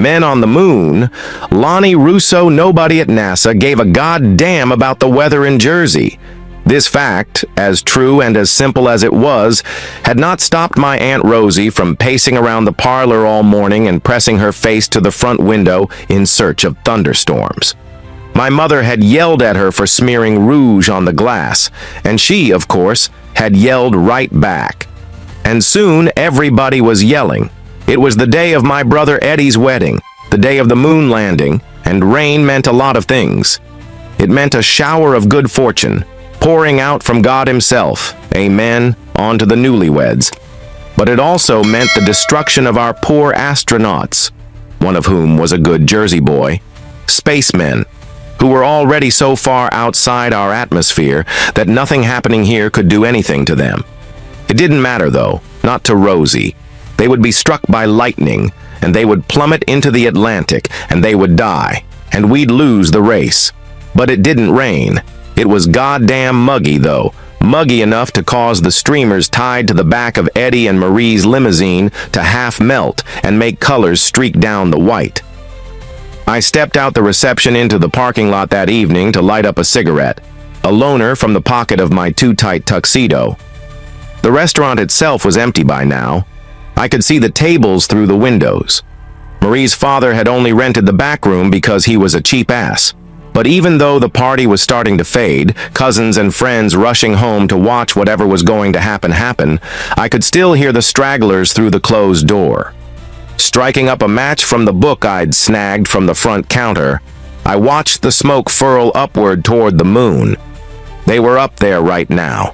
Men on the moon, Lonnie Russo, nobody at NASA, gave a goddamn about the weather in Jersey. This fact, as true and as simple as it was, had not stopped my Aunt Rosie from pacing around the parlor all morning and pressing her face to the front window in search of thunderstorms. My mother had yelled at her for smearing rouge on the glass, and she, of course, had yelled right back. And soon everybody was yelling. It was the day of my brother Eddie's wedding, the day of the moon landing, and rain meant a lot of things. It meant a shower of good fortune, pouring out from God himself, amen, onto the newlyweds. But it also meant the destruction of our poor astronauts, one of whom was a good Jersey boy, spacemen, who were already so far outside our atmosphere that nothing happening here could do anything to them. It didn't matter, though, not to Rosie. They would be struck by lightning, and they would plummet into the Atlantic, and they would die, and we'd lose the race. But it didn't rain. It was goddamn muggy, though, muggy enough to cause the streamers tied to the back of Eddie and Marie's limousine to half melt and make colors streak down the white. I stepped out the reception into the parking lot that evening to light up a cigarette, a loner from the pocket of my too-tight tuxedo. The restaurant itself was empty by now. I could see the tables through the windows. Marie's father had only rented the back room because he was a cheap ass. But even though the party was starting to fade, cousins and friends rushing home to watch whatever was going to happen, I could still hear the stragglers through the closed door. Striking up a match from the book I'd snagged from the front counter, I watched the smoke furl upward toward the moon. They were up there right now.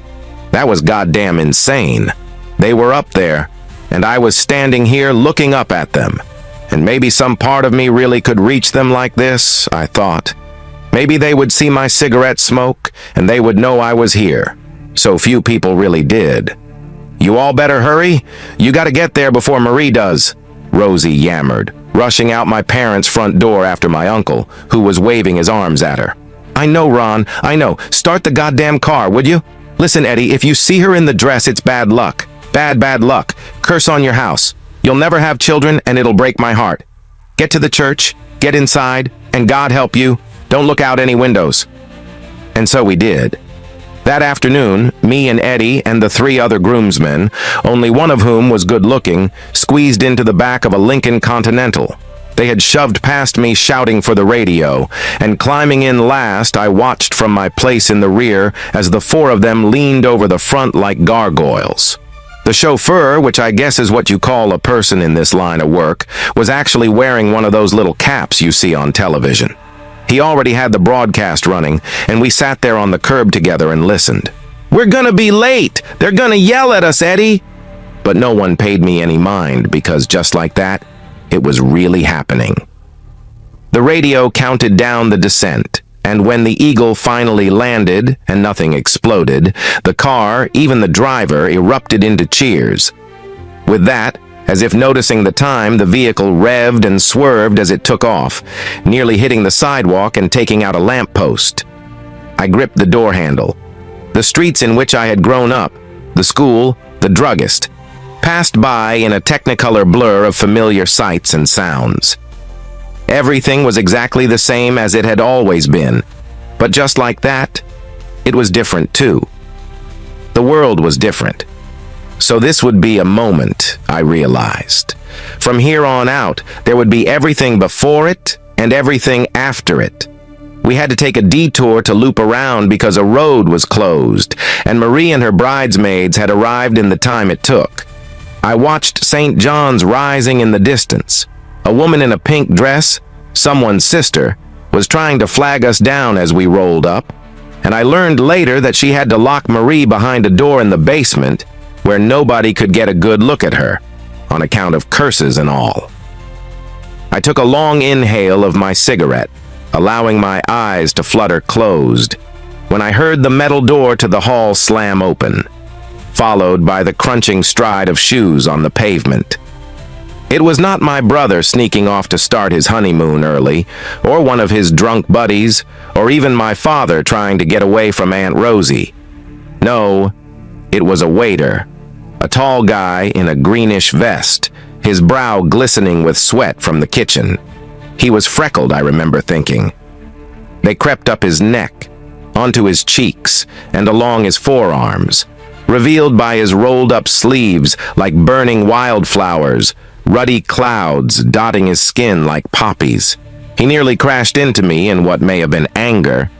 That was goddamn insane. They were up there, and I was standing here looking up at them. And maybe some part of me really could reach them like this, I thought. Maybe they would see my cigarette smoke, and they would know I was here. So few people really did. "You all better hurry. You gotta get there before Marie does," Rosie yammered, rushing out my parents' front door after my uncle, who was waving his arms at her. "I know, Ron, I know. Start the goddamn car, would you? Listen, Eddie, if you see her in the dress, it's bad luck. Bad luck. Curse on your house. You'll never have children, and it'll break my heart. Get to the church, get inside, and God help you. Don't look out any windows." And so we did. That afternoon, me and Eddie and the 3 other groomsmen, only one of whom was good-looking, squeezed into the back of a Lincoln Continental. They had shoved past me shouting for the radio, and climbing in last, I watched from my place in the rear as the 4 of them leaned over the front like gargoyles. The chauffeur, which I guess is what you call a person in this line of work, was actually wearing one of those little caps you see on television. He already had the broadcast running, and we sat there on the curb together and listened. "We're gonna be late! They're gonna yell at us, Eddie!" But no one paid me any mind, because just like that, it was really happening. The radio counted down the descent, and when the Eagle finally landed and nothing exploded, the car, even the driver, erupted into cheers. With that, as if noticing the time, the vehicle revved and swerved as it took off, nearly hitting the sidewalk and taking out a lamppost. I gripped the door handle. The streets in which I had grown up, the school, the druggist, passed by in a technicolor blur of familiar sights and sounds. Everything was exactly the same as it had always been, but just like that, it was different too. The world was different. So this would be a moment, I realized. From here on out, there would be everything before it and everything after it. We had to take a detour to loop around because a road was closed, and Marie and her bridesmaids had arrived in the time it took. I watched St. John's rising in the distance. A woman in a pink dress, someone's sister, was trying to flag us down as we rolled up, and I learned later that she had to lock Marie behind a door in the basement where nobody could get a good look at her, on account of curses and all. I took a long inhale of my cigarette, allowing my eyes to flutter closed, when I heard the metal door to the hall slam open, followed by the crunching stride of shoes on the pavement. It was not my brother sneaking off to start his honeymoon early, or one of his drunk buddies, or even my father trying to get away from Aunt Rosie. No, it was a waiter, a tall guy in a greenish vest, his brow glistening with sweat from the kitchen. He was freckled, I remember thinking. They crept up his neck, onto his cheeks, and along his forearms, revealed by his rolled-up sleeves like burning wildflowers, ruddy clouds dotting his skin like poppies. He nearly crashed into me in what may have been anger,